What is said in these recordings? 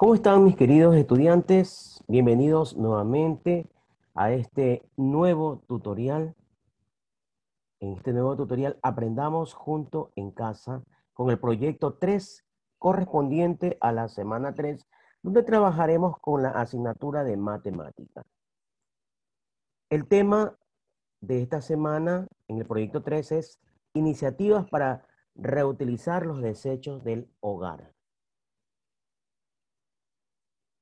¿Cómo están mis queridos estudiantes? Bienvenidos nuevamente a este nuevo tutorial. En este nuevo tutorial aprendamos junto en casa con el proyecto 3 correspondiente a la semana 3, donde trabajaremos con la asignatura de matemática. El tema de esta semana en el proyecto 3 es iniciativas para reutilizar los desechos del hogar.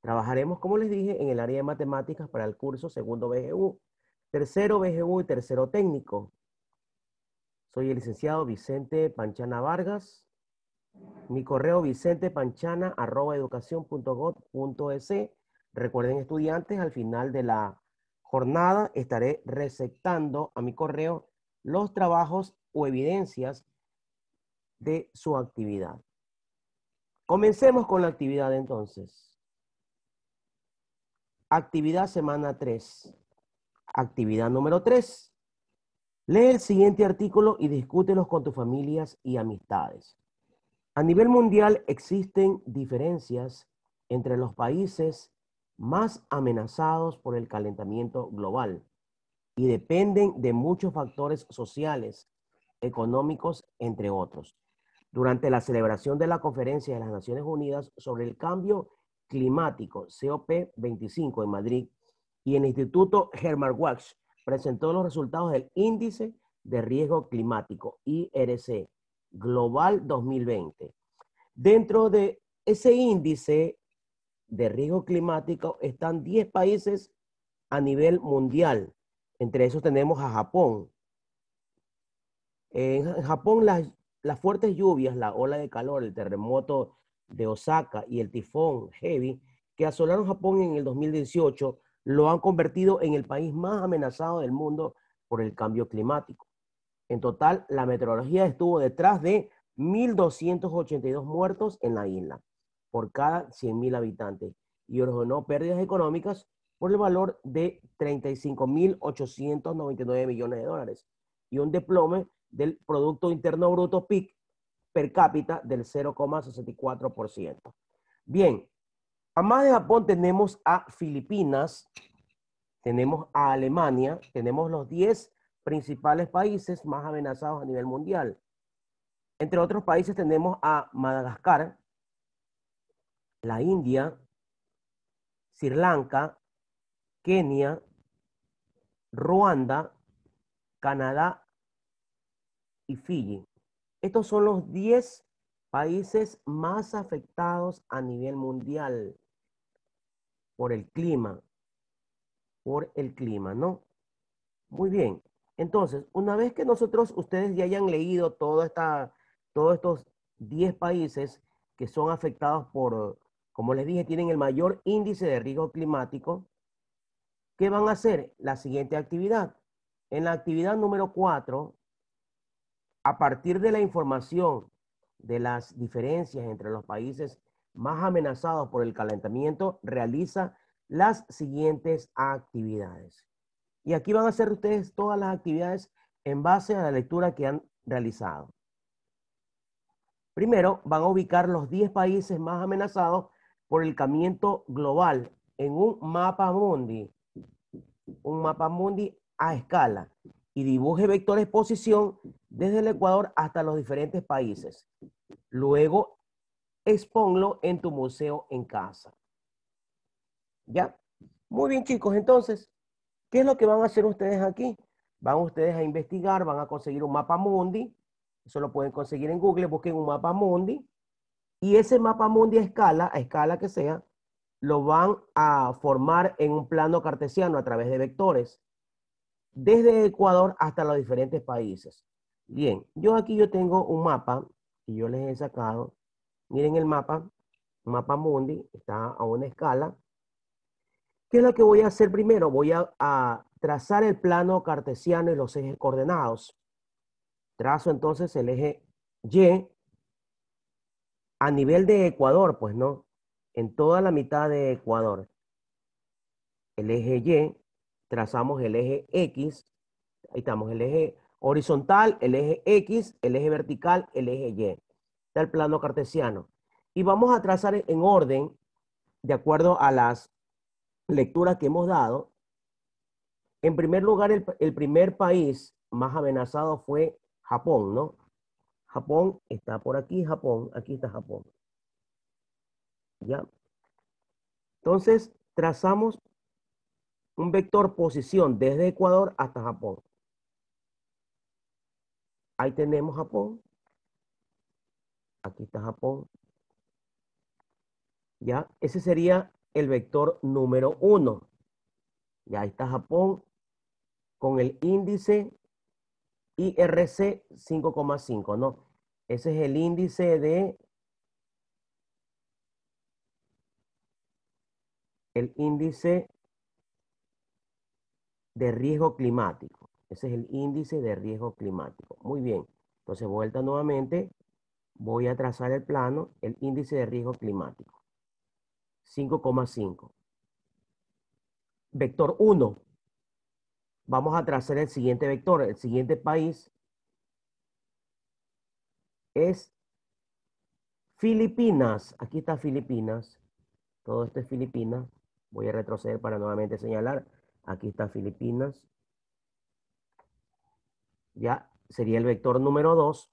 Trabajaremos, como les dije, en el área de matemáticas para el curso segundo BGU, tercero BGU y tercero técnico. Soy el licenciado Vicente Panchana Vargas. Mi correo vicentepanchana@educacion.gov.es. Recuerden, estudiantes, al final de la jornada estaré receptando a mi correo los trabajos o evidencias de su actividad. Comencemos con la actividad entonces. Actividad semana 3. Actividad número 3. Lee el siguiente artículo y discútelos con tus familias y amistades. A nivel mundial existen diferencias entre los países más amenazados por el calentamiento global y dependen de muchos factores sociales, económicos, entre otros. Durante la celebración de la Conferencia de las Naciones Unidas sobre el Cambio Climático, COP25 en Madrid, y el Instituto Hermann Wachs presentó los resultados del Índice de Riesgo Climático, IRC, Global 2020. Dentro de ese índice de riesgo climático están 10 países a nivel mundial. Entre esos tenemos a Japón. En Japón las fuertes lluvias, la ola de calor, el terremoto de Osaka y el tifón Heavy que asolaron Japón en el 2018 lo han convertido en el país más amenazado del mundo por el cambio climático. En total, la meteorología estuvo detrás de 1.282 muertos en la isla por cada 100.000 habitantes y originó pérdidas económicas por el valor de 35.899 millones de dólares y un desplome del Producto Interno Bruto PIB per cápita del 0,64%. Bien, además de Japón tenemos a Filipinas, tenemos a Alemania, tenemos los 10 principales países más amenazados a nivel mundial. Entre otros países tenemos a Madagascar, la India, Sri Lanka, Kenia, Ruanda, Canadá y Fiji. Estos son los 10 países más afectados a nivel mundial por el clima, ¿no? Muy bien. Entonces, una vez que ustedes ya hayan leído todos estos 10 países que son afectados por, como les dije, tienen el mayor índice de riesgo climático, ¿qué van a hacer? La siguiente actividad. En la actividad número 4, a partir de la información de las diferencias entre los países más amenazados por el calentamiento, realiza las siguientes actividades. Y aquí van a hacer ustedes todas las actividades en base a la lectura que han realizado. Primero, van a ubicar los 10 países más amenazados por el calentamiento global en un mapa mundi a escala, y dibuje vectores de posición desde el Ecuador hasta los diferentes países. Luego, exponlo en tu museo en casa. ¿Ya? Muy bien, chicos. Entonces, ¿qué es lo que van a hacer ustedes aquí? Van ustedes a investigar, van a conseguir un mapa mundi. Eso lo pueden conseguir en Google. Busquen un mapa mundi. Y ese mapa mundi a escala que sea, lo van a formar en un plano cartesiano a través de vectores, desde Ecuador hasta los diferentes países. Bien, yo tengo un mapa que yo les he sacado. Miren el mapa mundi, está a una escala. ¿Qué es lo que voy a hacer primero? Voy a trazar el plano cartesiano y los ejes coordenados. Trazo entonces el eje Y a nivel de Ecuador, pues no, en toda la mitad de Ecuador. El eje Y, trazamos el eje X, ahí estamos, el eje horizontal, el eje X, el eje vertical, el eje Y. Está el plano cartesiano. Y vamos a trazar en orden de acuerdo a las lecturas que hemos dado, en primer lugar, el primer país más amenazado fue Japón, ¿no? Japón está por aquí está Japón. ¿Ya? Entonces, trazamos un vector posición desde Ecuador hasta Japón. Ahí tenemos Japón. Aquí está Japón. ¿Ya? Ese sería el vector número 1. Ya ahí está Japón con el índice IRC 5,5, ¿no? Ese es el índice de riesgo climático. Ese es el índice de riesgo climático. Muy bien. Entonces, vuelta nuevamente, voy a trazar el plano, el índice de riesgo climático. 5,5. Vector 1. Vamos a trazar el siguiente vector. El siguiente país es Filipinas. Aquí está Filipinas. Todo esto es Filipinas. Voy a retroceder para nuevamente señalar. Aquí está Filipinas. Ya sería el vector número 2.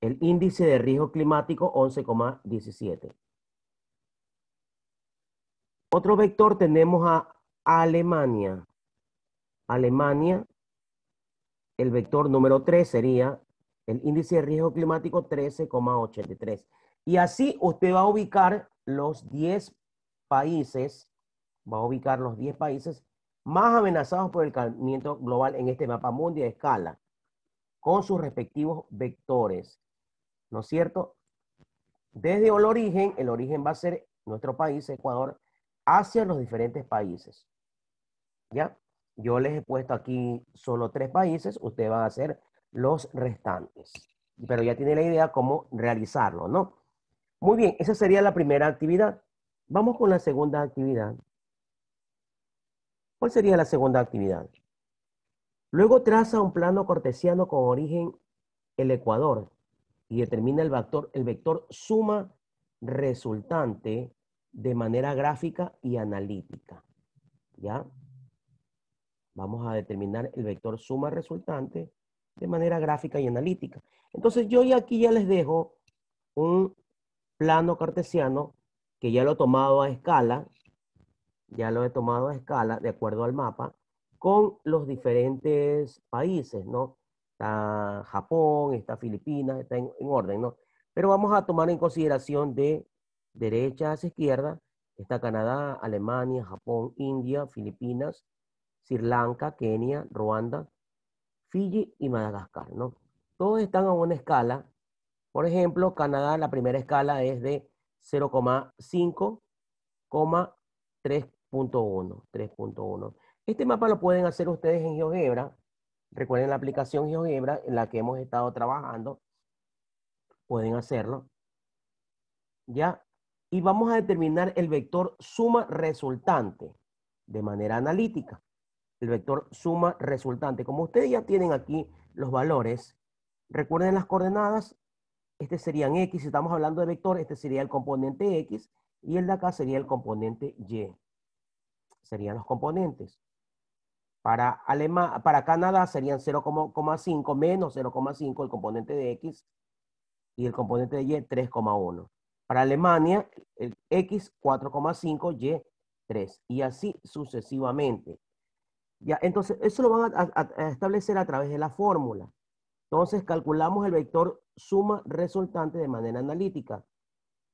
El índice de riesgo climático 11,17. Otro vector tenemos a Alemania. Alemania, el vector número 3 sería el índice de riesgo climático 13,83. Y así usted va a ubicar los 10 países, más amenazados por el calentamiento global en este mapa mundi de escala, con sus respectivos vectores, ¿no es cierto? Desde el origen va a ser nuestro país, Ecuador, hacia los diferentes países, ¿ya? Yo les he puesto aquí solo 3 países, ustedes van a hacer los restantes, pero ya tiene la idea cómo realizarlo, ¿no? Muy bien, esa sería la primera actividad. Vamos con la segunda actividad. ¿Cuál sería la segunda actividad? Luego traza un plano cartesiano con origen el Ecuador y determina el vector suma resultante de manera gráfica y analítica. ¿Ya? Vamos a determinar el vector suma resultante de manera gráfica y analítica. Entonces yo aquí ya les dejo un plano cartesiano que ya lo he tomado a escala, de acuerdo al mapa, con los diferentes países, ¿no? Está Japón, está Filipinas, está en orden, ¿no? Pero vamos a tomar en consideración de derecha hacia izquierda, está Canadá, Alemania, Japón, India, Filipinas, Sri Lanka, Kenia, Ruanda, Fiji y Madagascar, ¿no? Todos están a una escala. Por ejemplo, Canadá, la primera escala es de 0,5, 3.1. Este mapa lo pueden hacer ustedes en GeoGebra. Recuerden la aplicación GeoGebra en la que hemos estado trabajando. Pueden hacerlo. ¿Ya? Y vamos a determinar el vector suma resultante de manera analítica. El vector suma resultante. Como ustedes ya tienen aquí los valores, recuerden las coordenadas. Este serían X, si estamos hablando de vector, este sería el componente X y el de acá sería el componente Y. Serían los componentes. Para Canadá serían 0,5 menos 0,5 el componente de X y el componente de Y 3,1. Para Alemania, el X 4,5, Y 3 y así sucesivamente. Ya, entonces, eso lo van a establecer a través de la fórmula. Entonces, calculamos el vector suma resultante de manera analítica.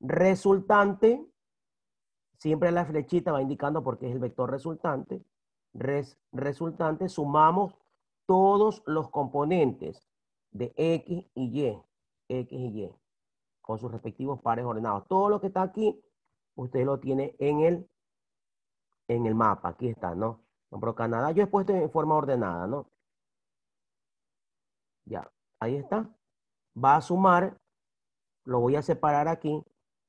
Resultante, siempre la flechita va indicando porque es el vector resultante. Resultante, sumamos todos los componentes de X y Y, con sus respectivos pares ordenados. Todo lo que está aquí, usted lo tiene en el mapa. Aquí está, ¿no? Por ejemplo, Canadá, yo he puesto en forma ordenada, ¿no? Ya, ahí está. Va a sumar, lo voy a separar aquí.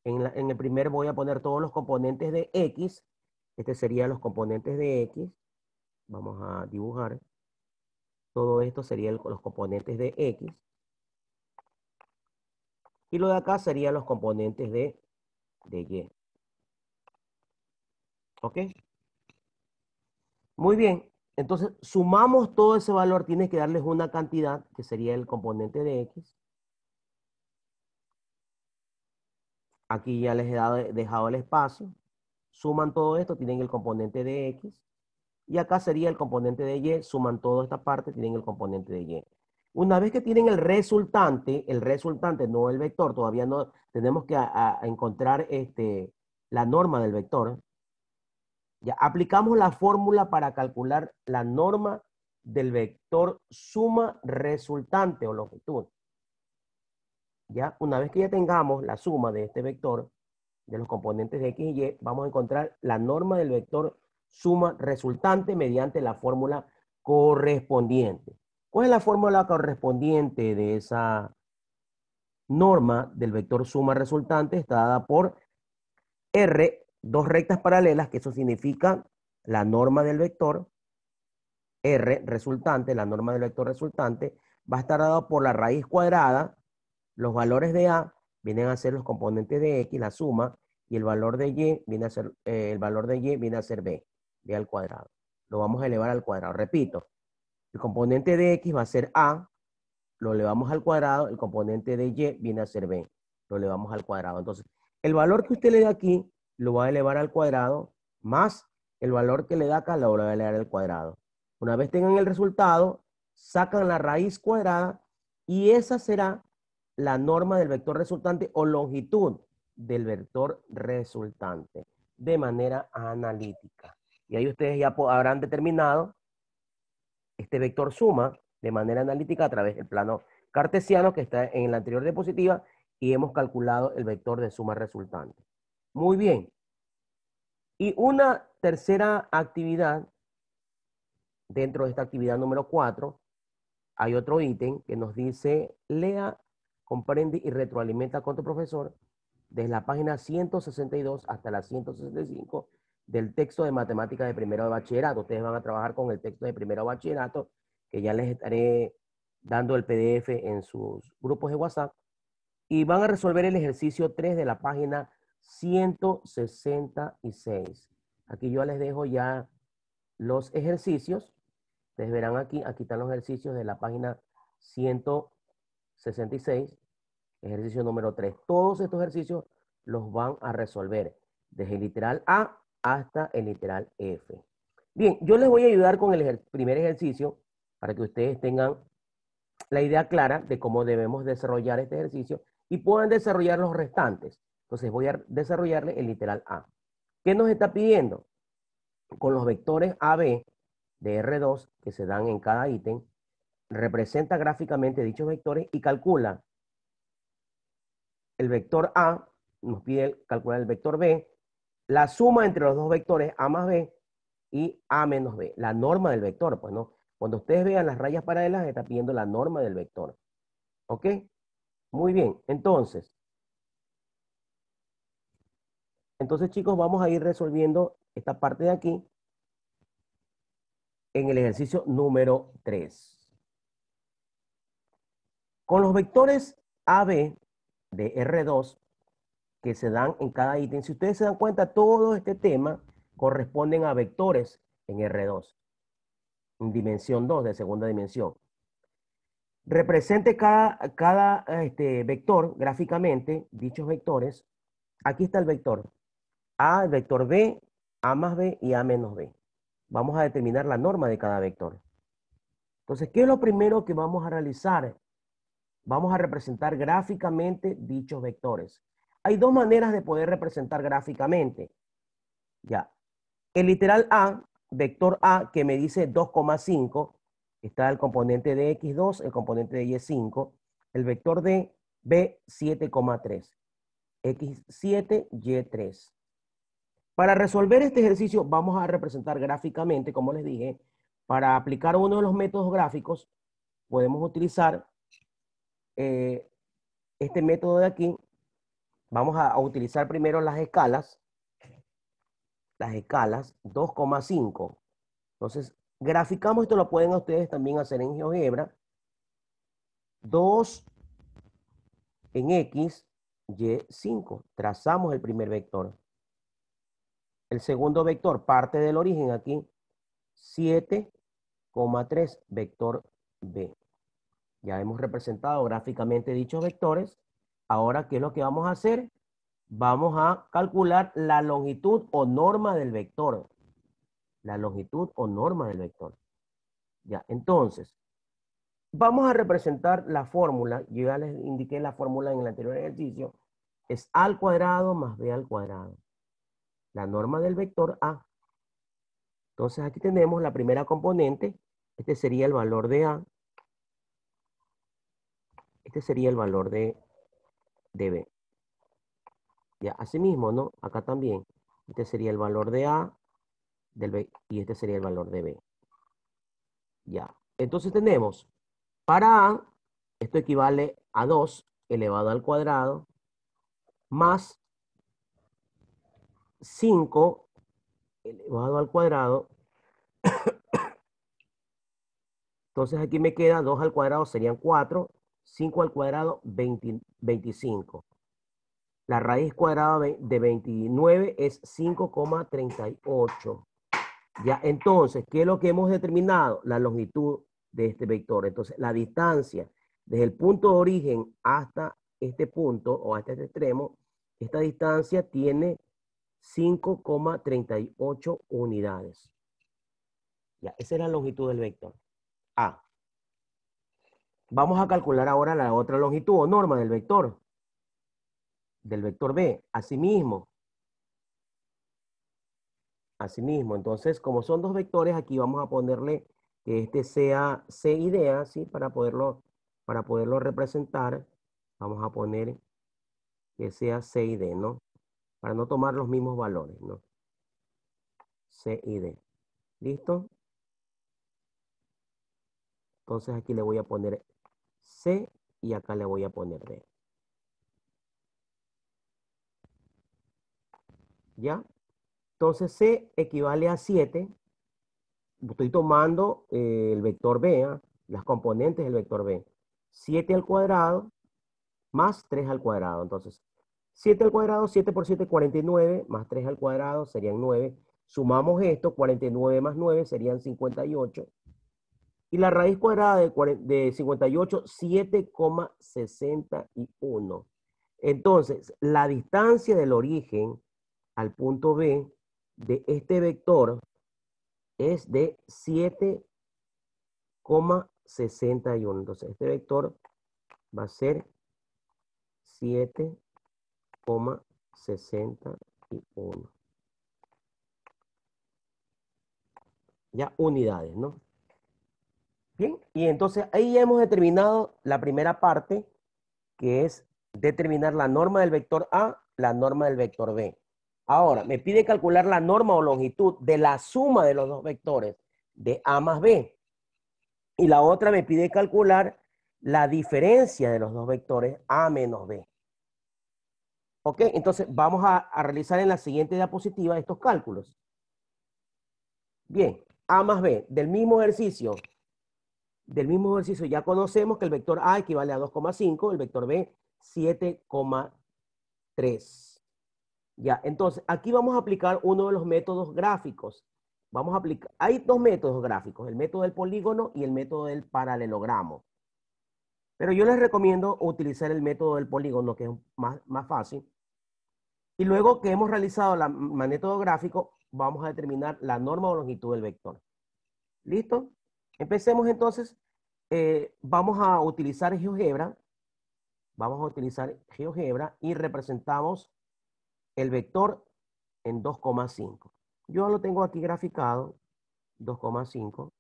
En el primer voy a poner todos los componentes de X. Este serían los componentes de X. Vamos a dibujar. Todo esto serían los componentes de X. Y lo de acá serían los componentes de Y. ¿Ok? Muy bien. Entonces, sumamos todo ese valor, tienes que darles una cantidad, que sería el componente de X. Aquí ya les dejado el espacio. Suman todo esto, tienen el componente de X. Y acá sería el componente de Y. Suman toda esta parte, tienen el componente de Y. Una vez que tienen el resultante, no el vector, todavía no tenemos que encontrar la norma del vector. Ya aplicamos la fórmula para calcular la norma del vector suma resultante o longitud. Ya, una vez que ya tengamos la suma de este vector, de los componentes de X y Y, vamos a encontrar la norma del vector suma resultante mediante la fórmula correspondiente. ¿Cuál es la fórmula correspondiente de esa norma del vector suma resultante? Está dada por R, dos rectas paralelas, que eso significa la norma del vector, R resultante, la norma del vector resultante, va a estar dado por la raíz cuadrada. Los valores de A vienen a ser los componentes de X, la suma, y el valor de Y viene a ser, el valor de Y viene a ser B al cuadrado. Lo vamos a elevar al cuadrado. Repito, el componente de X va a ser A, lo elevamos al cuadrado, el componente de Y viene a ser B, lo elevamos al cuadrado. Entonces, el valor que usted le da aquí, lo va a elevar al cuadrado, más el valor que le da acá, lo va a elevar al cuadrado. Una vez tengan el resultado, sacan la raíz cuadrada y esa será la norma del vector resultante o longitud del vector resultante de manera analítica. Y ahí ustedes ya habrán determinado este vector suma de manera analítica a través del plano cartesiano que está en la anterior diapositiva y hemos calculado el vector de suma resultante. Muy bien. Y una tercera actividad, dentro de esta actividad número 4, hay otro ítem que nos dice, lea, comprende y retroalimenta con tu profesor desde la página 162 hasta la 165 del texto de matemáticas de primero de bachillerato. Ustedes van a trabajar con el texto de primero de bachillerato, que ya les estaré dando el PDF en sus grupos de WhatsApp, y van a resolver el ejercicio 3 de la página 166. Aquí yo les dejo ya los ejercicios. Ustedes verán aquí están los ejercicios de la página 166, ejercicio número 3. Todos estos ejercicios los van a resolver desde el literal A hasta el literal F. Bien, yo les voy a ayudar con el primer ejercicio para que ustedes tengan la idea clara de cómo debemos desarrollar este ejercicio y puedan desarrollar los restantes. Entonces voy a desarrollarle el literal A. ¿Qué nos está pidiendo? Con los vectores AB de R2 que se dan en cada ítem, representa gráficamente dichos vectores y calcula el vector A, nos pide calcular el vector B, la suma entre los dos vectores A más B y A menos B, la norma del vector, pues no. Cuando ustedes vean las rayas paralelas, está pidiendo la norma del vector. ¿Ok? Muy bien, entonces chicos, vamos a ir resolviendo esta parte de aquí en el ejercicio número 3. Con los vectores AB de R2 que se dan en cada ítem, si ustedes se dan cuenta, todo este tema corresponden a vectores en R2, en dimensión 2, de segunda dimensión. Represente cada vector gráficamente, dichos vectores. Aquí está el vector A, el vector B, A más B y A menos B. Vamos a determinar la norma de cada vector. Entonces, ¿qué es lo primero que vamos a realizar? Vamos a representar gráficamente dichos vectores. Hay dos maneras de poder representar gráficamente. Ya. El literal A, vector A, que me dice 2,5, está el componente de X2, el componente de Y5, el vector de B, 7,3, X7, Y3. Para resolver este ejercicio vamos a representar gráficamente, como les dije, para aplicar uno de los métodos gráficos, podemos utilizar este método de aquí. Vamos a utilizar primero las escalas 2,5. Entonces, graficamos, esto lo pueden ustedes también hacer en GeoGebra. 2 en X, Y5. Trazamos el primer vector. El segundo vector parte del origen aquí, 7,3 vector B. Ya hemos representado gráficamente dichos vectores. Ahora, ¿qué es lo que vamos a hacer? Vamos a calcular la longitud o norma del vector. La longitud o norma del vector. Ya, entonces, vamos a representar la fórmula. Yo ya les indiqué la fórmula en el anterior ejercicio. Es A al cuadrado más B al cuadrado. La norma del vector A. Entonces, aquí tenemos la primera componente. Este sería el valor de A. Este sería el valor de B. Ya, asimismo, ¿no? Acá también. Este sería el valor de A del B y este sería el valor de B. Ya. Entonces tenemos, para A, esto equivale a 2 elevado al cuadrado más 5 elevado al cuadrado. Entonces aquí me queda 2 al cuadrado serían 4, 5 al cuadrado 25. La raíz cuadrada de 29 es 5,38. Ya, entonces, ¿qué es lo que hemos determinado? La longitud de este vector. Entonces, la distancia desde el punto de origen hasta este punto o hasta este extremo, esta distancia tiene 5,38 unidades. Ya, esa es la longitud del vector A. Vamos a calcular ahora la otra longitud o norma del vector B. Asimismo, entonces, como son dos vectores, aquí vamos a ponerle que este sea C y D, ¿sí? Para poderlo representar, vamos a poner que sea C y D, ¿no? Para no tomar los mismos valores, ¿no? C y D. ¿Listo? Entonces aquí le voy a poner C y acá le voy a poner D. ¿Ya? Entonces C equivale a 7. Estoy tomando el vector B, ¿eh? Las componentes del vector B. 7 al cuadrado más 3 al cuadrado. Entonces, 7 al cuadrado, 7 por 7, 49, más 3 al cuadrado serían 9. Sumamos esto, 49 más 9 serían 58. Y la raíz cuadrada de 58, 7,61. Entonces, la distancia del origen al punto B de este vector es de 7,61. Entonces, este vector va a ser 7,61. Ya, unidades, ¿no? Bien, y entonces ahí ya hemos determinado la primera parte, que es determinar la norma del vector A, la norma del vector B. Ahora, me pide calcular la norma o longitud de la suma de los dos vectores, de A más B. Y la otra me pide calcular la diferencia de los dos vectores A menos B. ¿Ok? Entonces vamos a realizar en la siguiente diapositiva estos cálculos. Bien, A más B, del mismo ejercicio ya conocemos que el vector A equivale a 2,5, el vector B 7,3. Ya, entonces aquí vamos a aplicar uno de los métodos gráficos. Hay dos métodos gráficos, el método del polígono y el método del paralelogramo. Pero yo les recomiendo utilizar el método del polígono, que es más fácil. Y luego que hemos realizado el método gráfico, vamos a determinar la norma o longitud del vector. ¿Listo? Empecemos entonces. Vamos a utilizar GeoGebra. Vamos a utilizar GeoGebra y representamos el vector en 2,5. Yo lo tengo aquí graficado, 2,5.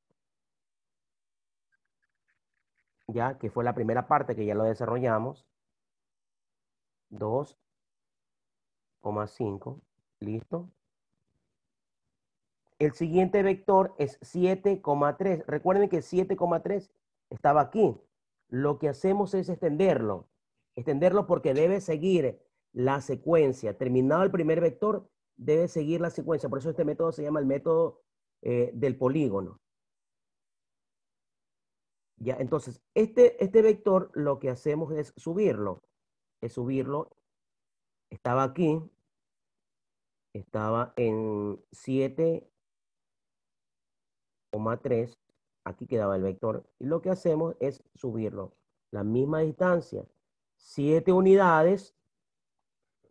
Ya, que fue la primera parte que ya lo desarrollamos. 2,5. ¿Listo? El siguiente vector es 7,3. Recuerden que 7,3 estaba aquí. Lo que hacemos es extenderlo. Extenderlo porque debe seguir la secuencia. Terminado el primer vector, debe seguir la secuencia. Por eso este método se llama el método del polígono. Ya, entonces, este vector lo que hacemos es subirlo. Estaba aquí. estaba en 7,3. Aquí quedaba el vector. Y lo que hacemos es subirlo. La misma distancia. 7 unidades.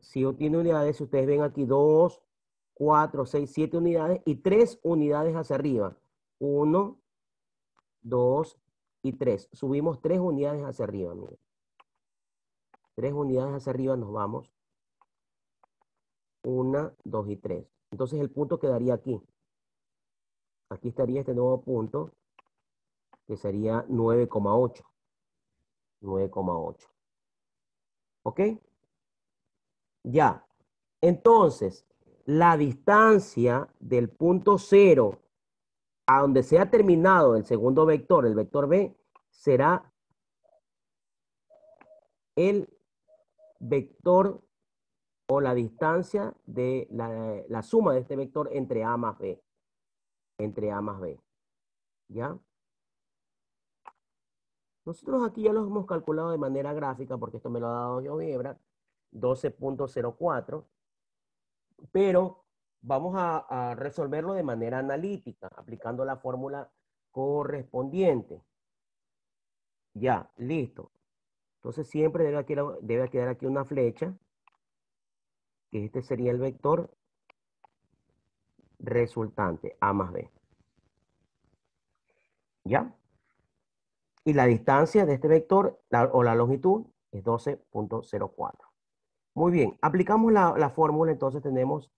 7 unidades. Si ustedes ven aquí 2, 4, 6, 7 unidades. Y 3 unidades hacia arriba. 1, 2 y 3. Subimos 3 unidades hacia arriba. Miren. 3 unidades hacia arriba nos vamos. 1, 2 y 3. Entonces el punto quedaría aquí. Aquí estaría este nuevo punto, que sería 9,8. 9,8. ¿Ok? Ya. Entonces, la distancia del punto 0 a donde sea terminado el segundo vector, el vector B, será el vector o la distancia de la suma de este vector entre A más B. Entre A más B. ¿Ya? Nosotros aquí ya lo hemos calculado de manera gráfica, porque esto me lo ha dado GeoGebra, 12,04, pero vamos a resolverlo de manera analítica, aplicando la fórmula correspondiente. Ya, listo. Entonces siempre debe quedar aquí una flecha, que este sería el vector resultante, A más B. ¿Ya? Y la distancia de este vector, o la longitud, es 12,04. Muy bien, aplicamos la fórmula, entonces tenemos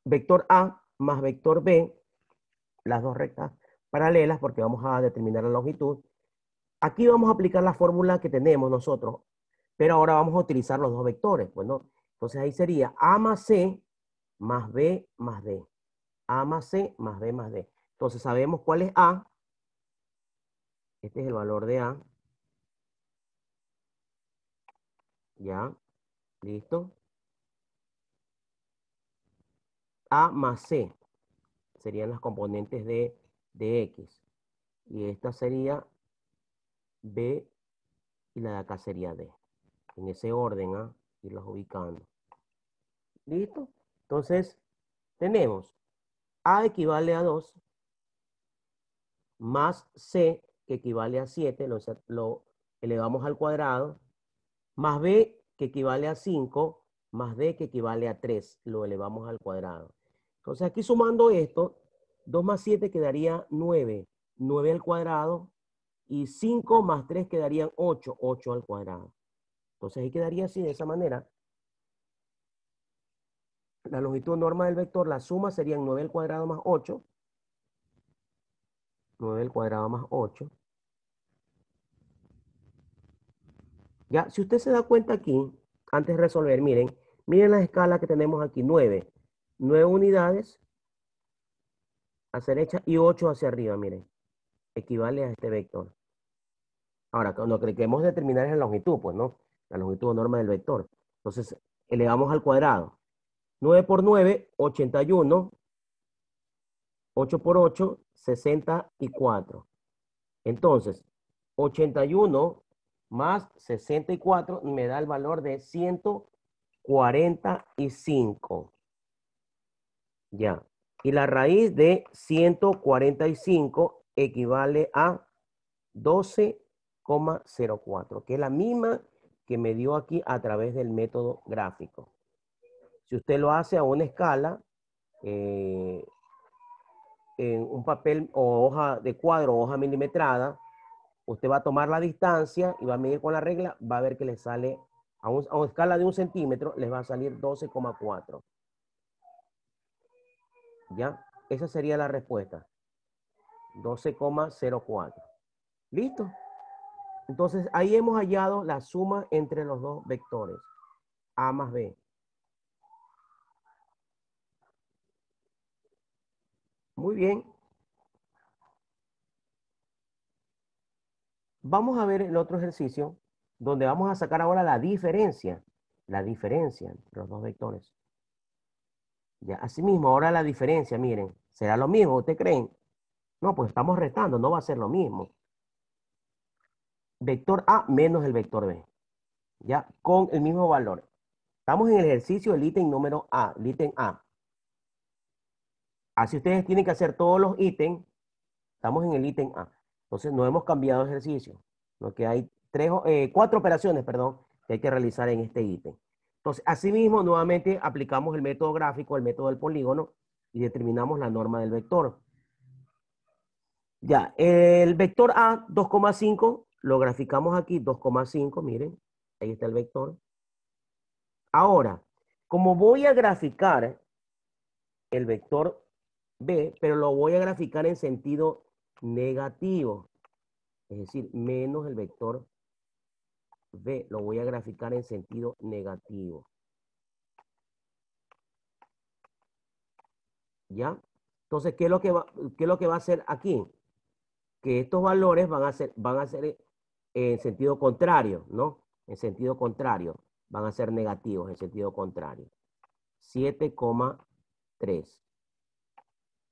vector A más vector B, las dos rectas paralelas, porque vamos a determinar la longitud. Aquí vamos a aplicar la fórmula que tenemos nosotros, pero ahora vamos a utilizar los dos vectores, pues, ¿no? Entonces ahí sería A más C más B más D. A más C más B más D. Entonces sabemos cuál es A. Este es el valor de A. Ya, listo. A más C serían las componentes de X. Y esta sería B y la de acá sería D. En ese orden, irlos ubicando. ¿Listo? Entonces, tenemos A equivale a 2, más C, que equivale a 7, lo elevamos al cuadrado, más B, que equivale a 5, más D, que equivale a 3, lo elevamos al cuadrado. Entonces, aquí sumando esto, 2 más 7 quedaría 9, 9 al cuadrado, y 5 más 3 quedarían 8, 8 al cuadrado. Entonces, ahí quedaría así, de esa manera. La longitud norma del vector, la suma serían 9 al cuadrado más 8. 9 al cuadrado más 8. Ya, si usted se da cuenta aquí, antes de resolver, miren la escala que tenemos aquí, 9. 9 unidades hacia derecha y 8 hacia arriba, miren. Equivale a este vector. Ahora, cuando queremos determinar es la longitud, pues, ¿no? La longitud norma del vector. Entonces, elevamos al cuadrado. 9 por 9, 81. 8 por 8, 64. Entonces, 81 más 64 me da el valor de 145. Ya. Y la raíz de 145 equivale a 12,04, que es la misma que me dio aquí a través del método gráfico. Si usted lo hace a una escala, en un papel o hoja de cuadro, hoja milimetrada, usted va a tomar la distancia y va a medir con la regla, va a ver que le sale a una escala de 1 centímetro, les va a salir 12,4. ¿Ya? Esa sería la respuesta. 12,04. ¿Listo? Entonces, ahí hemos hallado la suma entre los dos vectores. A más B. Muy bien. Vamos a ver el otro ejercicio, donde vamos a sacar ahora la diferencia. La diferencia entre los dos vectores. Ya, asimismo, ahora la diferencia, miren, ¿será lo mismo? ¿Ustedes creen? No, pues estamos restando, no va a ser lo mismo. Vector A menos el vector B, ¿ya? Con el mismo valor. Estamos en el ejercicio del ítem número A, el ítem A. Así ustedes tienen que hacer todos los ítems. Estamos en el ítem A. Entonces no hemos cambiado de ejercicio. Lo que hay cuatro operaciones, perdón, que hay que realizar en este ítem. Entonces, asimismo, nuevamente aplicamos el método gráfico, el método del polígono, y determinamos la norma del vector. Ya, el vector A, 2,5, lo graficamos aquí, 2,5, miren, ahí está el vector. Ahora, como voy a graficar el vector B, pero lo voy a graficar en sentido negativo, es decir, menos el vector B, lo voy a graficar en sentido negativo. ¿Ya? Entonces, ¿qué es lo que va a hacer aquí? Que estos valores van a ser en sentido contrario, ¿no? En sentido contrario, van a ser negativos en sentido contrario. 7,3.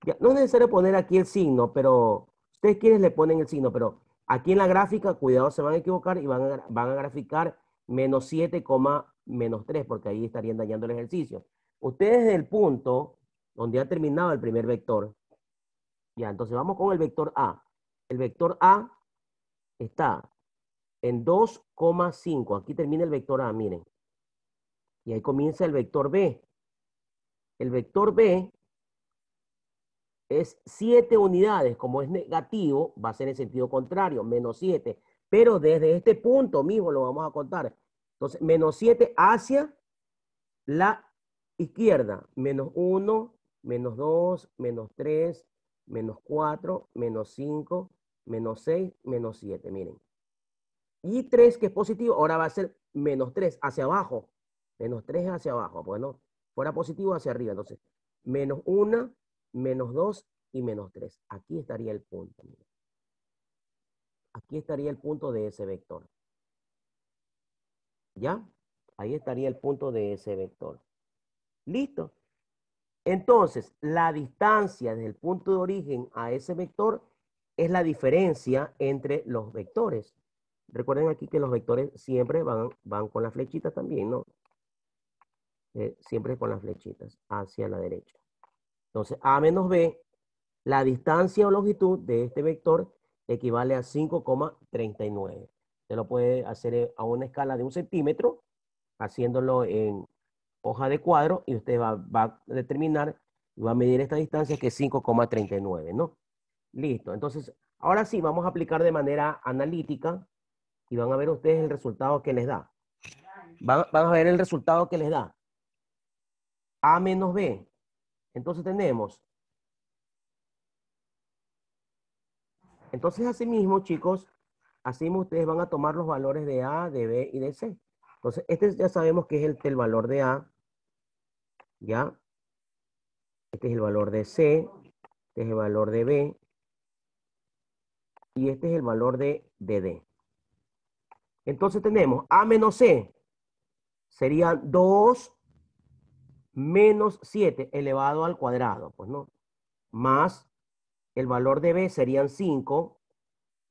Ya, no es necesario poner aquí el signo, pero ustedes quienes le ponen el signo, pero aquí en la gráfica, cuidado, se van a equivocar y van a graficar menos 7, menos 3, porque ahí estarían dañando el ejercicio. Ustedes desde el punto donde ha terminado el primer vector, ya, entonces vamos con el vector A. El vector A está en 2,5. Aquí termina el vector A, miren. Y ahí comienza el vector B. El vector B es 7 unidades. Como es negativo, va a ser en sentido contrario, menos 7. Pero desde este punto mismo lo vamos a contar. Entonces, menos 7 hacia la izquierda. Menos 1, menos 2, menos 3, menos 4, menos 5, menos 6, menos 7. Miren. Y 3, que es positivo, ahora va a ser menos 3 hacia abajo. Menos 3 hacia abajo. Bueno, fuera positivo hacia arriba. Entonces, menos 1, menos 2 y menos 3. Aquí estaría el punto. Aquí estaría el punto de ese vector. ¿Ya? Ahí estaría el punto de ese vector. ¿Listo? Entonces, la distancia desde el punto de origen a ese vector es la diferencia entre los vectores. Recuerden aquí que los vectores siempre van con las flechitas también, ¿no? Siempre con las flechitas hacia la derecha. Entonces, A menos B, la distancia o longitud de este vector equivale a 5,39. Se lo puede hacer a una escala de 1 centímetro, haciéndolo en hoja de cuadro, y usted va a determinar y va a medir esta distancia, que es 5,39, ¿no? Listo. Entonces, ahora sí, vamos a aplicar de manera analítica y van a ver ustedes el resultado que les da. Van a ver el resultado que les da. A menos B. Entonces tenemos. Entonces, asimismo, chicos, así ustedes van a tomar los valores de A, de B y de C. Entonces, este ya sabemos que es el valor de A, ¿ya? Este es el valor de C, este es el valor de B, y este es el valor de D. Entonces tenemos A menos C, sería 2 menos 7 elevado al cuadrado, pues no, más el valor de B serían 5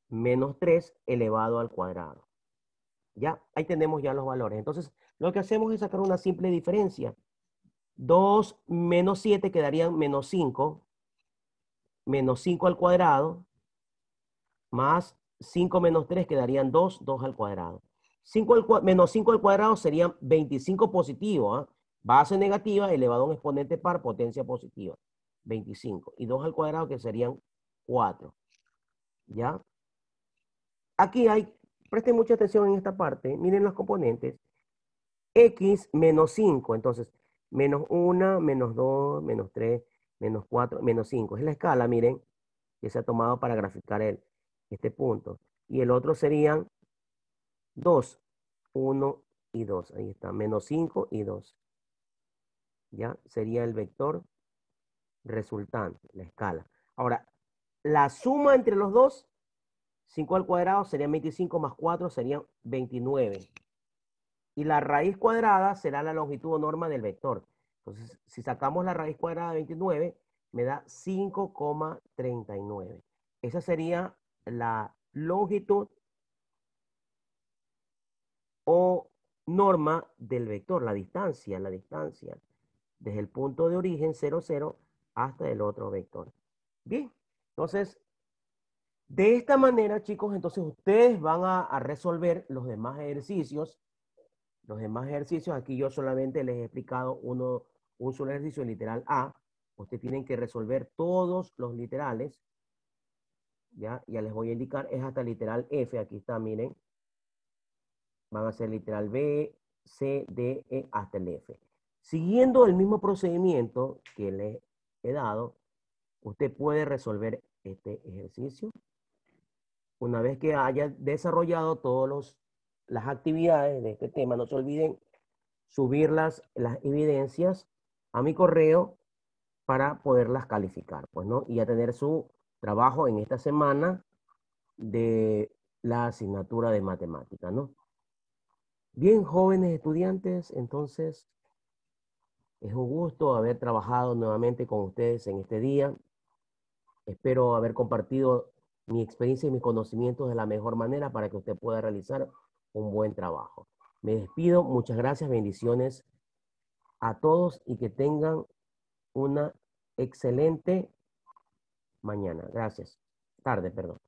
menos 3 elevado al cuadrado. Ya, ahí tenemos ya los valores. Entonces, lo que hacemos es sacar una simple diferencia. 2 menos 7 quedarían menos 5 al cuadrado, más 5 menos 3 quedarían 2 al cuadrado. Menos 5 al cuadrado serían 25 positivo, ¿ah? Base negativa elevado a un exponente par, potencia positiva. 25. Y 2 al cuadrado, que serían 4. ¿Ya? Aquí presten mucha atención en esta parte. Miren los componentes. X menos 5. Entonces, menos 1, menos 2, menos 3, menos 4, menos 5. Es la escala, miren, que se ha tomado para graficar este punto. Y el otro serían 2, 1 y 2. Ahí está, menos 5 y 2. Ya sería el vector resultante, la escala. Ahora, la suma entre los dos, 5 al cuadrado serían 25 más 4 serían 29. Y la raíz cuadrada será la longitud o norma del vector. Entonces, si sacamos la raíz cuadrada de 29, me da 5,39. Esa sería la longitud o norma del vector, la distancia, desde el punto de origen 0, 0 hasta el otro vector. Bien, entonces, de esta manera, chicos, entonces ustedes van a resolver los demás ejercicios. Los demás ejercicios, aquí yo solamente les he explicado un solo ejercicio, el literal A. Ustedes tienen que resolver todos los literales. Ya les voy a indicar, es hasta el literal F. Aquí está, miren. Van a ser literal B, C, D, E, hasta el F. Siguiendo el mismo procedimiento que le he dado, usted puede resolver este ejercicio. Una vez que haya desarrollado todas las actividades de este tema, no se olviden subir las evidencias a mi correo para poderlas calificar, pues, ¿no? Y a tener su trabajo en esta semana de la asignatura de matemática, ¿no? Bien, jóvenes estudiantes, entonces es un gusto haber trabajado nuevamente con ustedes en este día. Espero haber compartido mi experiencia y mis conocimientos de la mejor manera para que usted pueda realizar un buen trabajo. Me despido, muchas gracias, bendiciones a todos y que tengan una excelente mañana. Gracias. Tarde, perdón.